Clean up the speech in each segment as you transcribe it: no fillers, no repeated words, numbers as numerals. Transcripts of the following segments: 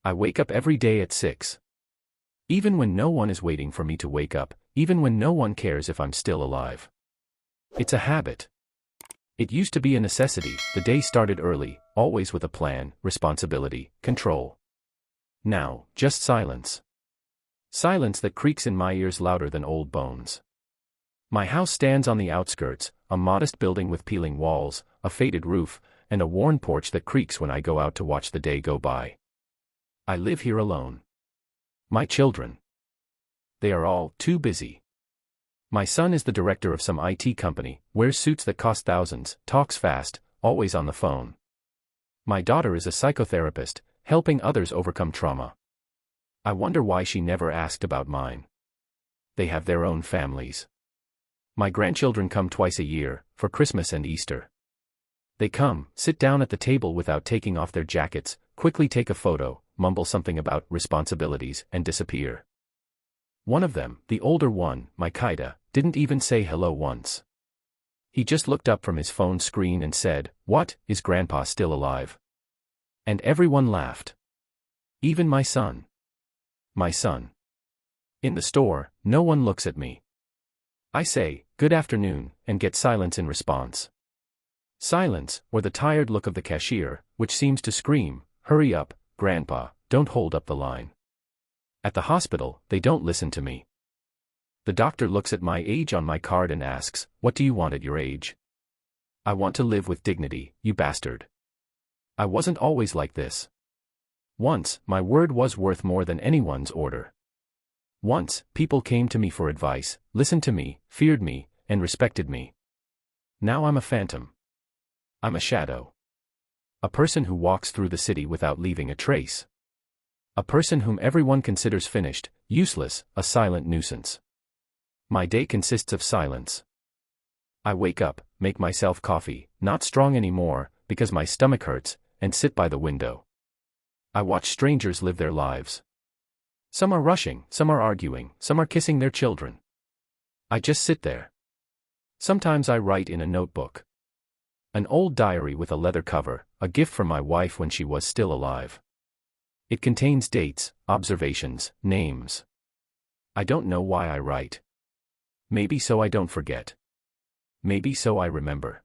I wake up every day at 6. Even when no one is waiting for me to wake up, even when no one cares if I'm still alive. It's a habit. It used to be a necessity. The day started early, always with a plan, responsibility, control. Now, just silence. Silence that creaks in my ears louder than old bones. My house stands on the outskirts, a modest building with peeling walls, a faded roof, and a worn porch that creaks when I go out to watch the day go by. I live here alone. My children. They are all too busy. My son is the director of some IT company, wears suits that cost thousands, talks fast, always on the phone. My daughter is a psychotherapist, helping others overcome trauma. I wonder why she never asked about mine. They have their own families. My grandchildren come twice a year, for Christmas and Easter. They come, sit down at the table without taking off their jackets, quickly take a photo, mumble something about responsibilities, and disappear. One of them, the older one, my Kaida, didn't even say hello once. He just looked up from his phone screen and said, "What, is Grandpa still alive?" And everyone laughed. Even my son. My son. In the store, no one looks at me. I say, "Good afternoon," and get silence in response. Silence, or the tired look of the cashier, which seems to scream, "Hurry up, Grandpa, don't hold up the line." At the hospital, they don't listen to me. The doctor looks at my age on my card and asks, "What do you want at your age?" I want to live with dignity, you bastard. I wasn't always like this. Once, my word was worth more than anyone's order. Once, people came to me for advice, listened to me, feared me, and respected me. Now I'm a phantom. I'm a shadow. A person who walks through the city without leaving a trace. A person whom everyone considers finished, useless, a silent nuisance. My day consists of silence. I wake up, make myself coffee, not strong anymore, because my stomach hurts, and sit by the window. I watch strangers live their lives. Some are rushing, some are arguing, some are kissing their children. I just sit there. Sometimes I write in a notebook. An old diary with a leather cover, a gift from my wife when she was still alive. It contains dates, observations, names. I don't know why I write. Maybe so I don't forget. Maybe so I remember.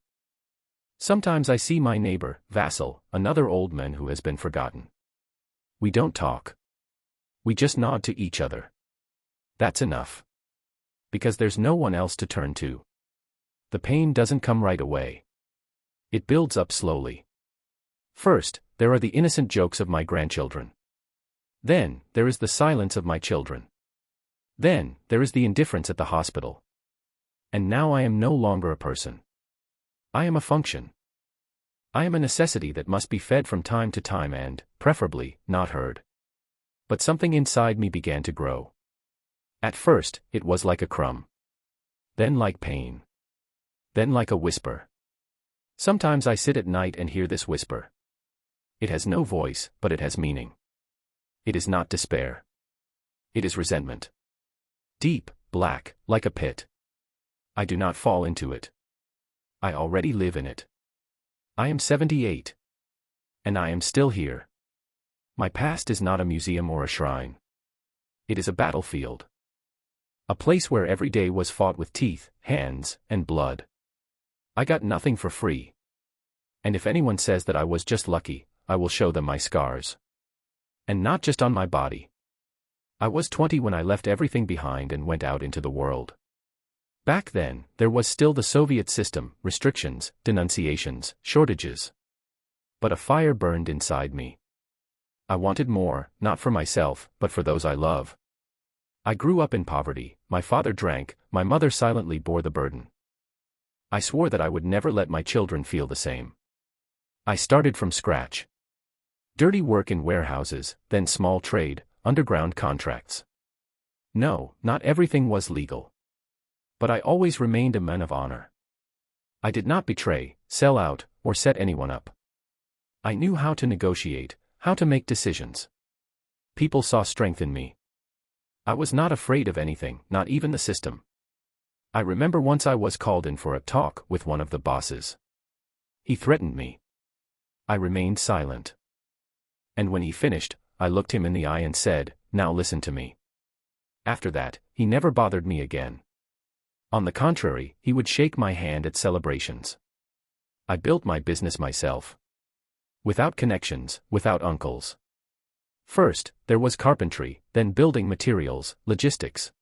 Sometimes I see my neighbor, Vassal, another old man who has been forgotten. We don't talk. We just nod to each other. That's enough. Because there's no one else to turn to. The pain doesn't come right away. It builds up slowly. First, there are the innocent jokes of my grandchildren. Then, there is the silence of my children. Then, there is the indifference at the hospital. And now I am no longer a person. I am a function. I am a necessity that must be fed from time to time and, preferably, not heard. But something inside me began to grow. At first, it was like a crumb. Then like pain. Then like a whisper. Sometimes I sit at night and hear this whisper. It has no voice, but it has meaning. It is not despair. It is resentment. Deep, black, like a pit. I do not fall into it. I already live in it. I am 78. And I am still here. My past is not a museum or a shrine. It is a battlefield. A place where every day was fought with teeth, hands, and blood. I got nothing for free. And if anyone says that I was just lucky, I will show them my scars. And not just on my body. I was 20 when I left everything behind and went out into the world. Back then, there was still the Soviet system, restrictions, denunciations, shortages. But a fire burned inside me. I wanted more, not for myself, but for those I love. I grew up in poverty, my father drank, my mother silently bore the burden. I swore that I would never let my children feel the same. I started from scratch. Dirty work in warehouses, then small trade, underground contracts. No, not everything was legal. But I always remained a man of honor. I did not betray, sell out, or set anyone up. I knew how to negotiate, how to make decisions. People saw strength in me. I was not afraid of anything, not even the system. I remember once I was called in for a talk with one of the bosses. He threatened me. I remained silent. And when he finished, I looked him in the eye and said, "Now listen to me." After that, he never bothered me again. On the contrary, he would shake my hand at celebrations. I built my business myself. Without connections, without uncles. First, there was carpentry, then building materials, logistics.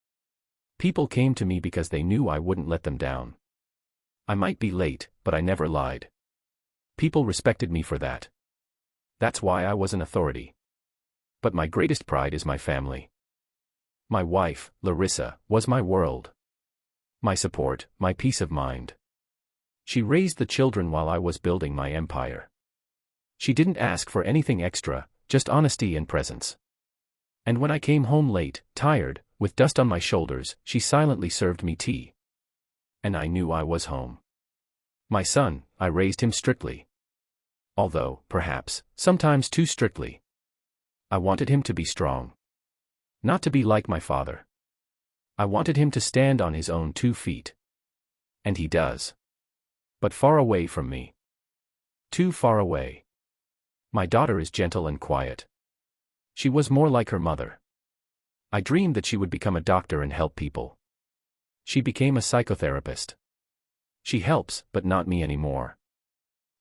People came to me because they knew I wouldn't let them down. I might be late, but I never lied. People respected me for that. That's why I was an authority. But my greatest pride is my family. My wife, Larissa, was my world. My support, my peace of mind. She raised the children while I was building my empire. She didn't ask for anything extra, just honesty and presence. And when I came home late, tired, with dust on my shoulders, she silently served me tea. And I knew I was home. My son, I raised him strictly. Although, perhaps, sometimes too strictly. I wanted him to be strong. Not to be like my father. I wanted him to stand on his own 2 feet. And he does. But far away from me. Too far away. My daughter is gentle and quiet. She was more like her mother. I dreamed that she would become a doctor and help people. She became a psychotherapist. She helps, but not me anymore.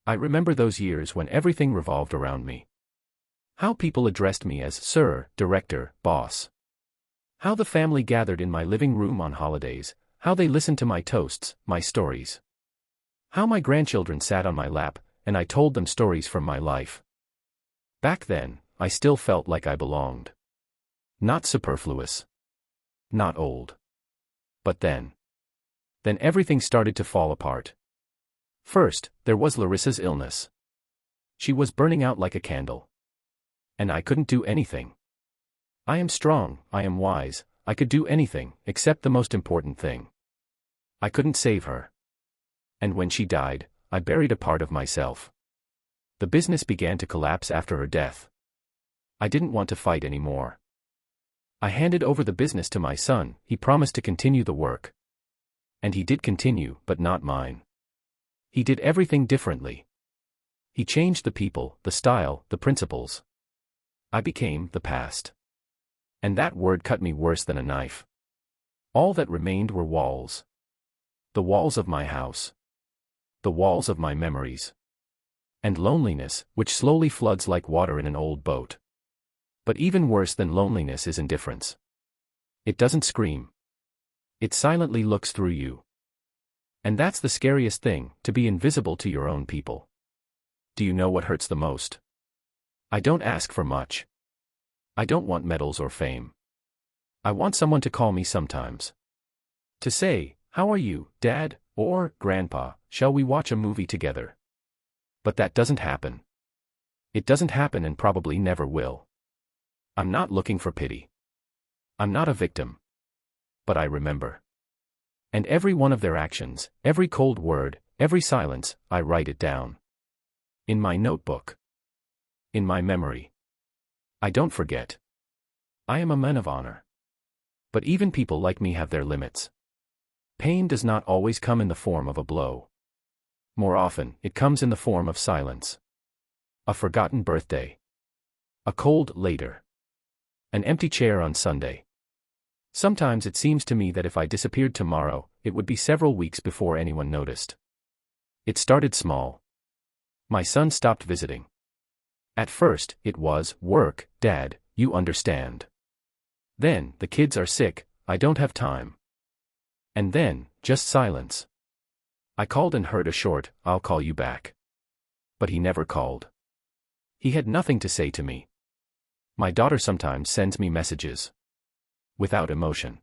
I remember those years when everything revolved around me. How people addressed me as sir, director, boss. How the family gathered in my living room on holidays, how they listened to my toasts, my stories. How my grandchildren sat on my lap, and I told them stories from my life. Back then, I still felt like I belonged. Not superfluous. Not old. But then everything started to fall apart. First, there was Larissa's illness. She was burning out like a candle. And I couldn't do anything. I am strong, I am wise, I could do anything, except the most important thing. I couldn't save her. And when she died, I buried a part of myself. The business began to collapse after her death. I didn't want to fight anymore. I handed over the business to my son, he promised to continue the work. And he did continue, but not mine. He did everything differently. He changed the people, the style, the principles. I became the past. And that word cut me worse than a knife. All that remained were walls. The walls of my house. The walls of my memories. And loneliness, which slowly floods like water in an old boat. But even worse than loneliness is indifference. It doesn't scream. It silently looks through you. And that's the scariest thing, to be invisible to your own people. Do you know what hurts the most? I don't ask for much. I don't want medals or fame. I want someone to call me sometimes. To say, "How are you, Dad?" or "Grandpa, shall we watch a movie together?" But that doesn't happen. It doesn't happen and probably never will. I'm not looking for pity. I'm not a victim. But I remember. And every one of their actions, every cold word, every silence, I write it down. In my notebook. In my memory. I don't forget. I am a man of honor. But even people like me have their limits. Pain does not always come in the form of a blow. More often, it comes in the form of silence. A forgotten birthday. A cold later. An empty chair on Sunday. Sometimes it seems to me that if I disappeared tomorrow, it would be several weeks before anyone noticed. It started small. My son stopped visiting. At first, it was, "Work, Dad, you understand." Then, "The kids are sick, I don't have time." And then, just silence. I called and heard a short, "I'll call you back." But he never called. He had nothing to say to me. My daughter sometimes sends me messages. Without emotion.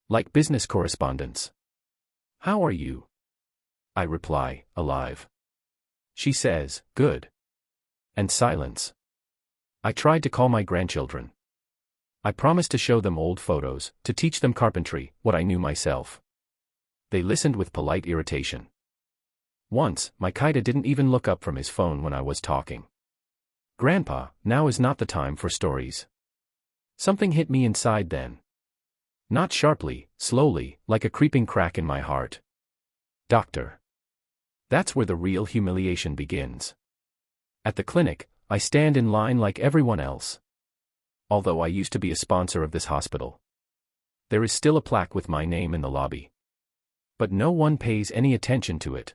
Like business correspondence. "How are you?" I reply, "Alive." She says, "Good." And silence. I tried to call my grandchildren. I promised to show them old photos, to teach them carpentry, what I knew myself. They listened with polite irritation. Once, my Kaida didn't even look up from his phone when I was talking. "Grandpa, now is not the time for stories." Something hit me inside then. Not sharply, slowly, like a creeping crack in my heart. Doctor. That's where the real humiliation begins. At the clinic, I stand in line like everyone else. Although I used to be a sponsor of this hospital. There is still a plaque with my name in the lobby. But no one pays any attention to it.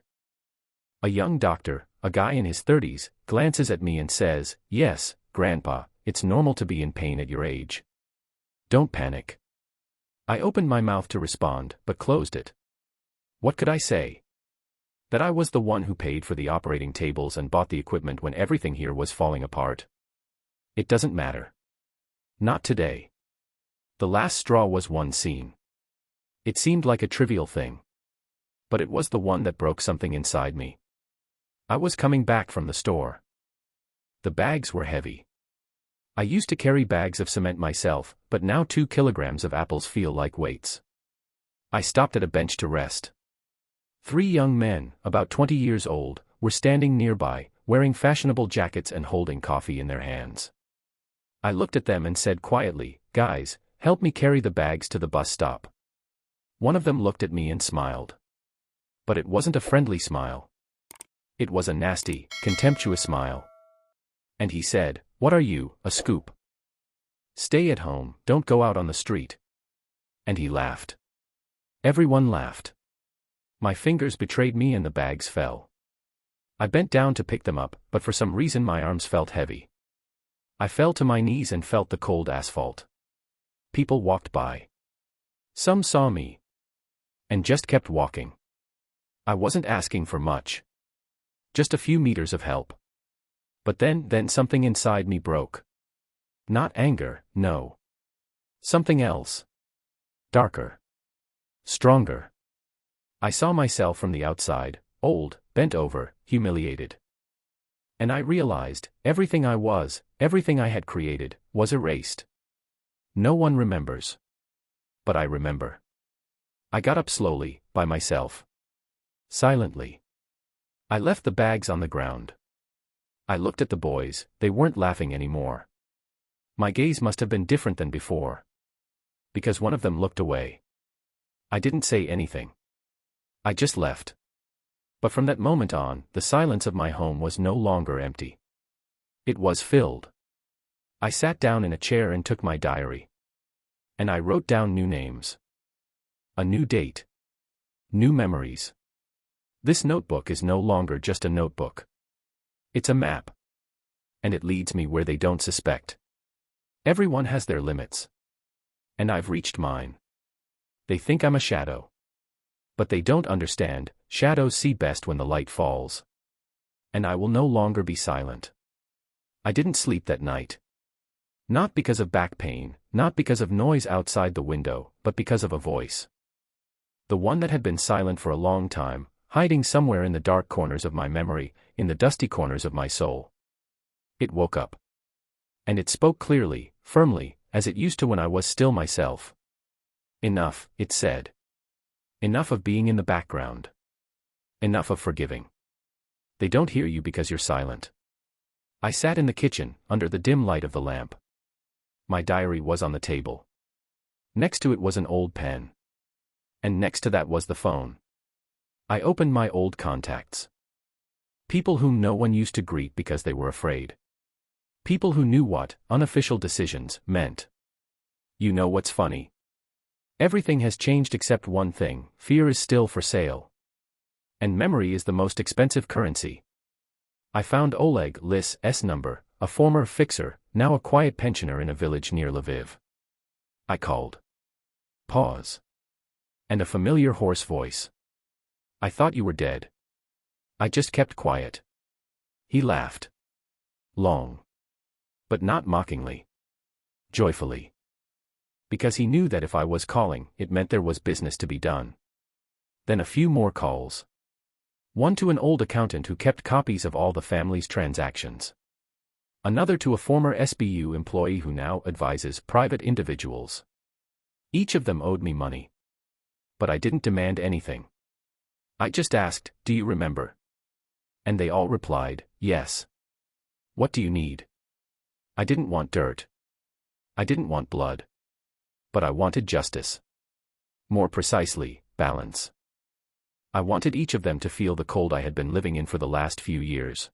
A young doctor, a guy in his 30s, glances at me and says, "Yes, Grandpa, it's normal to be in pain at your age. Don't panic." I opened my mouth to respond, but closed it. What could I say? That I was the one who paid for the operating tables and bought the equipment when everything here was falling apart? It doesn't matter. Not today. The last straw was one scene. It seemed like a trivial thing. But it was the one that broke something inside me. I was coming back from the store. The bags were heavy. I used to carry bags of cement myself, but now 2 kilograms of apples feel like weights. I stopped at a bench to rest. 3 young men, about 20 years old, were standing nearby, wearing fashionable jackets and holding coffee in their hands. I looked at them and said quietly, "Guys, help me carry the bags to the bus stop." One of them looked at me and smiled. But it wasn't a friendly smile. It was a nasty, contemptuous smile. And he said, "What are you, a scoop? Stay at home, don't go out on the street." And he laughed. Everyone laughed. My fingers betrayed me and the bags fell. I bent down to pick them up, but for some reason my arms felt heavy. I fell to my knees and felt the cold asphalt. People walked by. Some saw me. And just kept walking. I wasn't asking for much. Just a few meters of help. But then something inside me broke. Not anger, no. Something else. Darker. Stronger. I saw myself from the outside, old, bent over, humiliated. And I realized, everything I was, everything I had created, was erased. No one remembers. But I remember. I got up slowly, by myself. Silently. I left the bags on the ground. I looked at the boys, they weren't laughing anymore. My gaze must have been different than before. Because one of them looked away. I didn't say anything. I just left. But from that moment on, the silence of my home was no longer empty. It was filled. I sat down in a chair and took my diary. And I wrote down new names. A new date. New memories. This notebook is no longer just a notebook. It's a map. And it leads me where they don't suspect. Everyone has their limits. And I've reached mine. They think I'm a shadow. But they don't understand, shadows see best when the light falls. And I will no longer be silent. I didn't sleep that night. Not because of back pain, not because of noise outside the window, but because of a voice. The one that had been silent for a long time, hiding somewhere in the dark corners of my memory, in the dusty corners of my soul. It woke up. And it spoke clearly, firmly, as it used to when I was still myself. Enough, it said. Enough of being in the background. Enough of forgiving. They don't hear you because you're silent. I sat in the kitchen, under the dim light of the lamp. My diary was on the table. Next to it was an old pen. And next to that was the phone. I opened my old contacts. People whom no one used to greet because they were afraid. People who knew what unofficial decisions meant. You know what's funny? Everything has changed except one thing: fear is still for sale. And memory is the most expensive currency. I found Oleg Lys' number, a former fixer, now a quiet pensioner in a village near Lviv. I called. Pause. And a familiar hoarse voice. "I thought you were dead." I just kept quiet. He laughed. Long. But not mockingly. Joyfully. Because he knew that if I was calling, it meant there was business to be done. Then a few more calls. One to an old accountant who kept copies of all the family's transactions. Another to a former SBU employee who now advises private individuals. Each of them owed me money. But I didn't demand anything. I just asked, "Do you remember?" And they all replied, "Yes." "What do you need?" I didn't want dirt. I didn't want blood. But I wanted justice. More precisely, balance. I wanted each of them to feel the cold I had been living in for the last few years.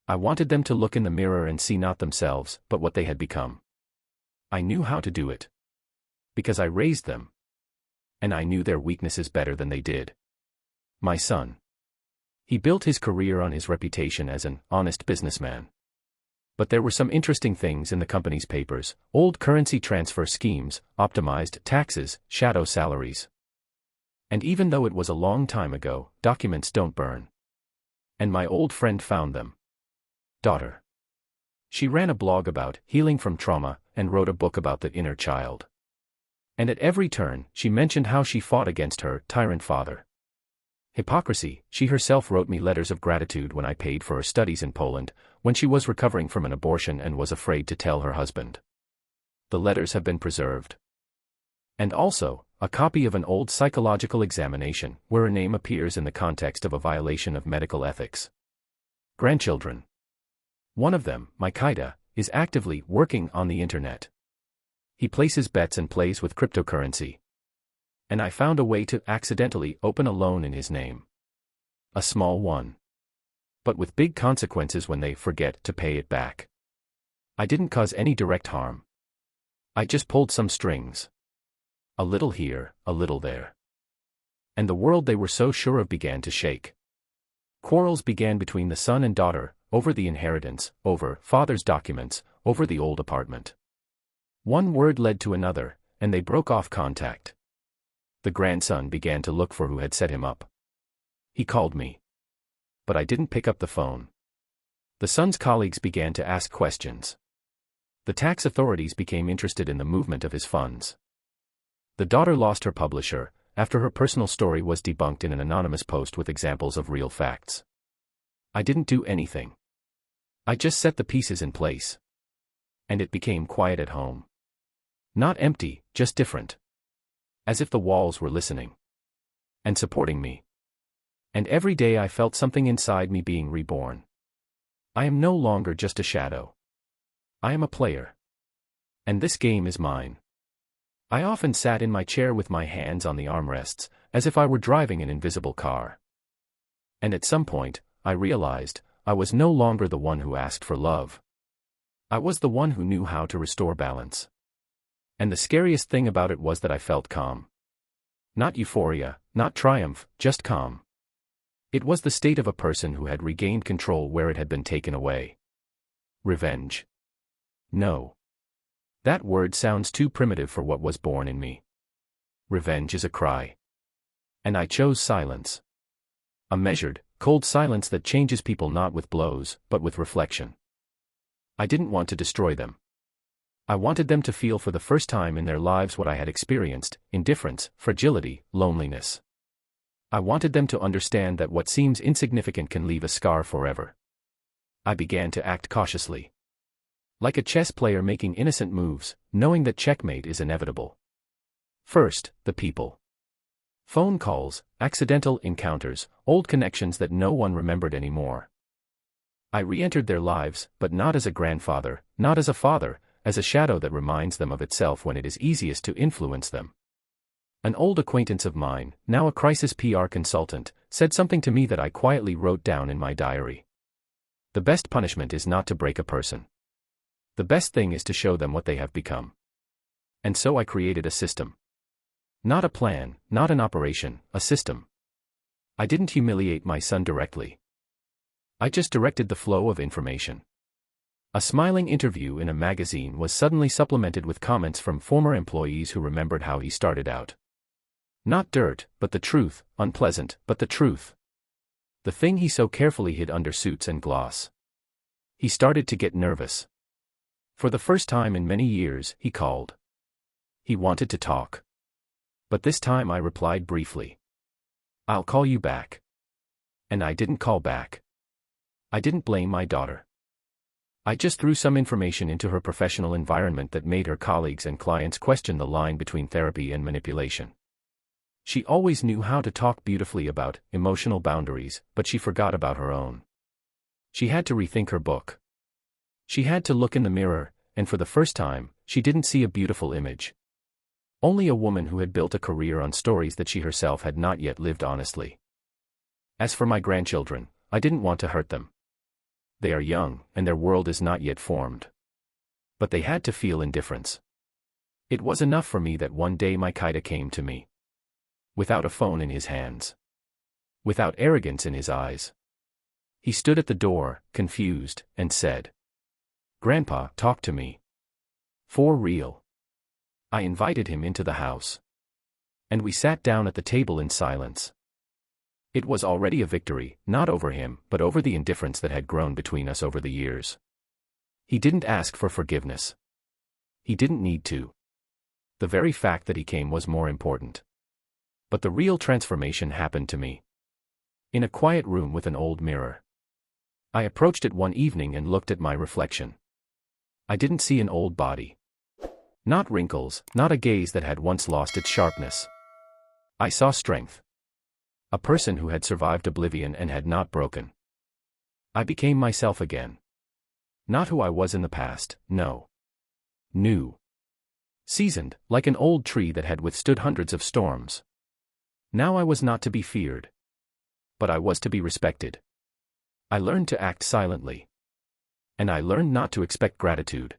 I wanted them to look in the mirror and see not themselves, but what they had become. I knew how to do it. Because I raised them. And I knew their weaknesses better than they did. My son. He built his career on his reputation as an honest businessman. But there were some interesting things in the company's papers: old currency transfer schemes, optimized taxes, shadow salaries. And even though it was a long time ago, documents don't burn. And my old friend found them. Daughter. She ran a blog about healing from trauma and wrote a book about the inner child. And at every turn, she mentioned how she fought against her tyrant father. Hypocrisy. She herself wrote me letters of gratitude when I paid for her studies in Poland, when she was recovering from an abortion and was afraid to tell her husband. The letters have been preserved. And also, a copy of an old psychological examination, where a name appears in the context of a violation of medical ethics. Grandchildren. One of them, Mikita, is actively working on the internet. He places bets and plays with cryptocurrency. And I found a way to accidentally open a loan in his name. A small one. But with big consequences when they forget to pay it back. I didn't cause any direct harm. I just pulled some strings. A little here, a little there. And the world they were so sure of began to shake. Quarrels began between the son and daughter, over the inheritance, over father's documents, over the old apartment. One word led to another, and they broke off contact. The grandson began to look for who had set him up. He called me. But I didn't pick up the phone. The son's colleagues began to ask questions. The tax authorities became interested in the movement of his funds. The daughter lost her publisher, after her personal story was debunked in an anonymous post with examples of real facts. I didn't do anything. I just set the pieces in place. And it became quiet at home. Not empty, just different. As if the walls were listening. And supporting me. And every day I felt something inside me being reborn. I am no longer just a shadow. I am a player. And this game is mine. I often sat in my chair with my hands on the armrests, as if I were driving an invisible car. And at some point, I realized, I was no longer the one who asked for love. I was the one who knew how to restore balance. And the scariest thing about it was that I felt calm. Not euphoria, not triumph, just calm. It was the state of a person who had regained control where it had been taken away. Revenge. No. That word sounds too primitive for what was born in me. Revenge is a cry. And I chose silence. A measured, cold silence that changes people not with blows, but with reflection. I didn't want to destroy them. I wanted them to feel for the first time in their lives what I had experienced: indifference, fragility, loneliness. I wanted them to understand that what seems insignificant can leave a scar forever. I began to act cautiously. Like a chess player making innocent moves, knowing that checkmate is inevitable. First, the people. Phone calls, accidental encounters, old connections that no one remembered anymore. I re-entered their lives, but not as a grandfather, not as a father, as a shadow that reminds them of itself when it is easiest to influence them. An old acquaintance of mine, now a crisis PR consultant, said something to me that I quietly wrote down in my diary. The best punishment is not to break a person. The best thing is to show them what they have become. And so I created a system. Not a plan, not an operation, a system. I didn't humiliate my son directly. I just directed the flow of information. A smiling interview in a magazine was suddenly supplemented with comments from former employees who remembered how he started out. Not dirt, but the truth, unpleasant, but the truth. The thing he so carefully hid under suits and gloss. He started to get nervous. For the first time in many years, he called. He wanted to talk. But this time I replied briefly. I'll call you back. And I didn't call back. I didn't blame my daughter. I just threw some information into her professional environment that made her colleagues and clients question the line between therapy and manipulation. She always knew how to talk beautifully about emotional boundaries, but she forgot about her own. She had to rethink her book. She had to look in the mirror, and for the first time, she didn't see a beautiful image. Only a woman who had built a career on stories that she herself had not yet lived honestly. As for my grandchildren, I didn't want to hurt them. They are young, and their world is not yet formed. But they had to feel indifference. It was enough for me that one day my Kaida came to me. Without a phone in his hands. Without arrogance in his eyes. He stood at the door, confused, and said, "Grandpa, talk to me. For real." I invited him into the house. And we sat down at the table in silence. It was already a victory, not over him, but over the indifference that had grown between us over the years. He didn't ask for forgiveness. He didn't need to. The very fact that he came was more important. But the real transformation happened to me. In a quiet room with an old mirror. I approached it one evening and looked at my reflection. I didn't see an old body. Not wrinkles, not a gaze that had once lost its sharpness. I saw strength. A person who had survived Oblivion and had not broken. I became myself again. Not who I was in the past, no. New. Seasoned, like an old tree that had withstood hundreds of storms. Now I was not to be feared. But I was to be respected. I learned to act silently. And I learned not to expect gratitude.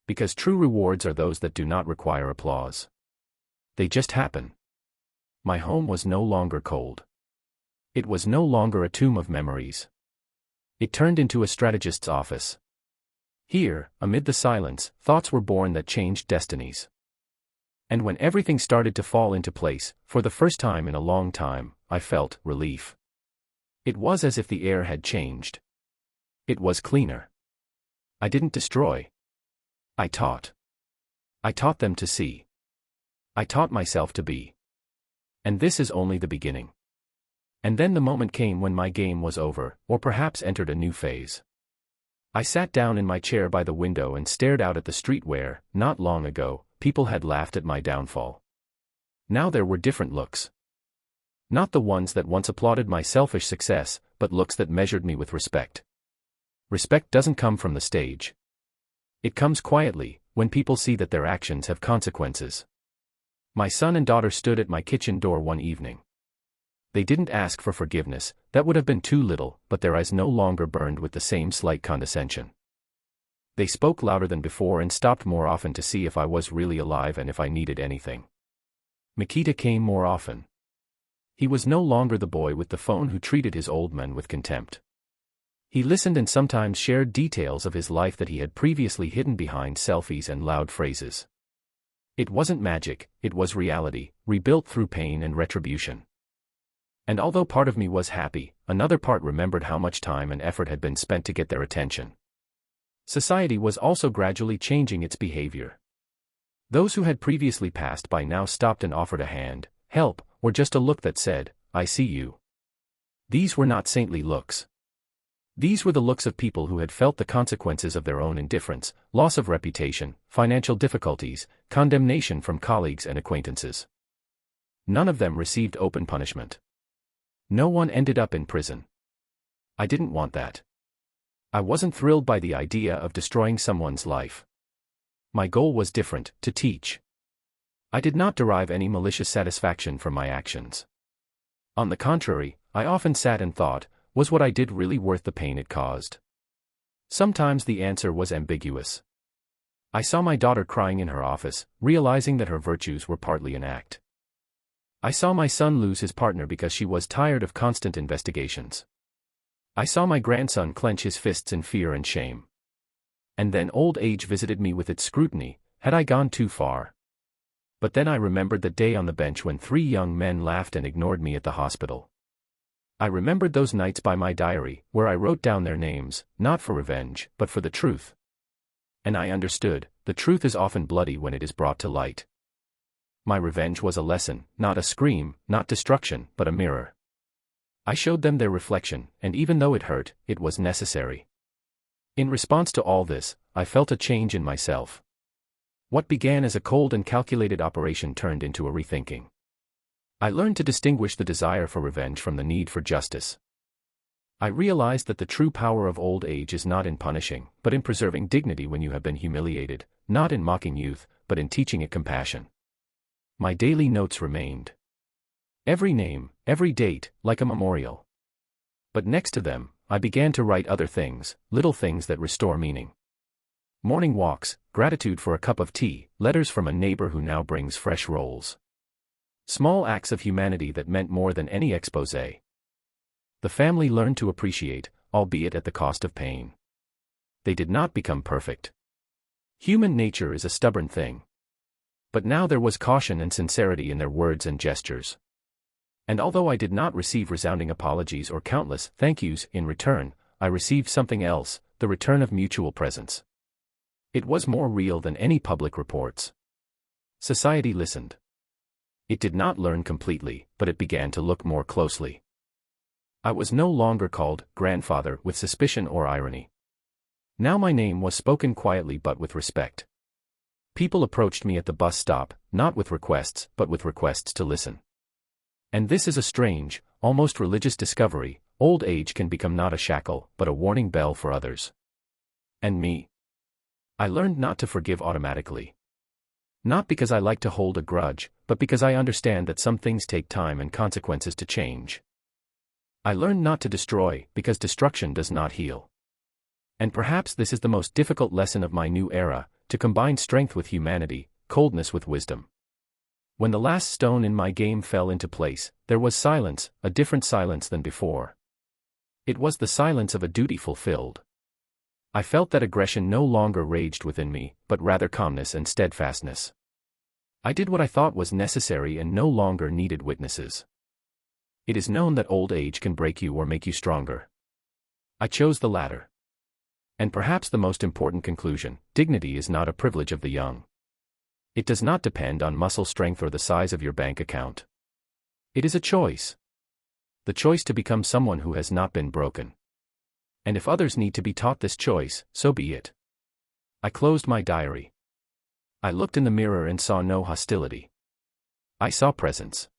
Because true rewards are those that do not require applause. They just happen. My home was no longer cold. It was no longer a tomb of memories. It turned into a strategist's office. Here, amid the silence, thoughts were born that changed destinies. And when everything started to fall into place, for the first time in a long time, I felt relief. It was as if the air had changed. It was cleaner. I didn't destroy. I taught. I taught them to see. I taught myself to be. And this is only the beginning. And then the moment came when my game was over, or perhaps entered a new phase. I sat down in my chair by the window and stared out at the street where, not long ago, people had laughed at my downfall. Now there were different looks. Not the ones that once applauded my selfish success, but looks that measured me with respect. Respect doesn't come from the stage. It comes quietly, when people see that their actions have consequences. My son and daughter stood at my kitchen door one evening. They didn't ask for forgiveness, that would have been too little, but their eyes no longer burned with the same slight condescension. They spoke louder than before and stopped more often to see if I was really alive and if I needed anything. Makita came more often. He was no longer the boy with the phone who treated his old man with contempt. He listened and sometimes shared details of his life that he had previously hidden behind selfies and loud phrases. It wasn't magic, it was reality, rebuilt through pain and retribution. And although part of me was happy, another part remembered how much time and effort had been spent to get their attention. Society was also gradually changing its behavior. Those who had previously passed by now stopped and offered a hand, help, or just a look that said, "I see you." These were not saintly looks. These were the looks of people who had felt the consequences of their own indifference, loss of reputation, financial difficulties, condemnation from colleagues and acquaintances. None of them received open punishment. No one ended up in prison. I didn't want that. I wasn't thrilled by the idea of destroying someone's life. My goal was different, to teach. I did not derive any malicious satisfaction from my actions. On the contrary, I often sat and thought, was what I did really worth the pain it caused? Sometimes the answer was ambiguous. I saw my daughter crying in her office, realizing that her virtues were partly an act. I saw my son lose his partner because she was tired of constant investigations. I saw my grandson clench his fists in fear and shame. And then old age visited me with its scrutiny. Had I gone too far? But then I remembered that day on the bench when 3 young men laughed and ignored me at the hospital. I remembered those nights by my diary, where I wrote down their names, not for revenge, but for the truth. And I understood, the truth is often bloody when it is brought to light. My revenge was a lesson, not a scream, not destruction, but a mirror. I showed them their reflection, and even though it hurt, it was necessary. In response to all this, I felt a change in myself. What began as a cold and calculated operation turned into a rethinking. I learned to distinguish the desire for revenge from the need for justice. I realized that the true power of old age is not in punishing, but in preserving dignity when you have been humiliated, not in mocking youth, but in teaching it compassion. My daily notes remained. Every name, every date, like a memorial. But next to them, I began to write other things, little things that restore meaning. Morning walks, gratitude for a cup of tea, letters from a neighbor who now brings fresh rolls. Small acts of humanity that meant more than any exposé. The family learned to appreciate, albeit at the cost of pain. They did not become perfect. Human nature is a stubborn thing. But now there was caution and sincerity in their words and gestures. And although I did not receive resounding apologies or countless thank yous in return, I received something else, the return of mutual presence. It was more real than any public reports. Society listened. It did not learn completely, but it began to look more closely. I was no longer called grandfather with suspicion or irony. Now my name was spoken quietly but with respect. People approached me at the bus stop, not with requests, but with requests to listen. And this is a strange, almost religious discovery: old age can become not a shackle, but a warning bell for others. And me. I learned not to forgive automatically. Not because I like to hold a grudge, but because I understand that some things take time and consequences to change. I learned not to destroy, because destruction does not heal. And perhaps this is the most difficult lesson of my new era, to combine strength with humanity, coldness with wisdom. When the last stone in my game fell into place, there was silence, a different silence than before. It was the silence of a duty fulfilled. I felt that aggression no longer raged within me, but rather calmness and steadfastness. I did what I thought was necessary and no longer needed witnesses. It is known that old age can break you or make you stronger. I chose the latter. And perhaps the most important conclusion: dignity is not a privilege of the young. It does not depend on muscle strength or the size of your bank account. It is a choice. The choice to become someone who has not been broken. And if others need to be taught this choice, so be it. I closed my diary. I looked in the mirror and saw no hostility. I saw presence.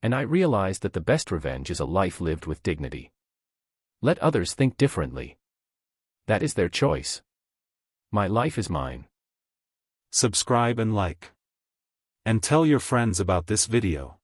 And I realized that the best revenge is a life lived with dignity. Let others think differently. That is their choice. My life is mine. Subscribe and like. And tell your friends about this video.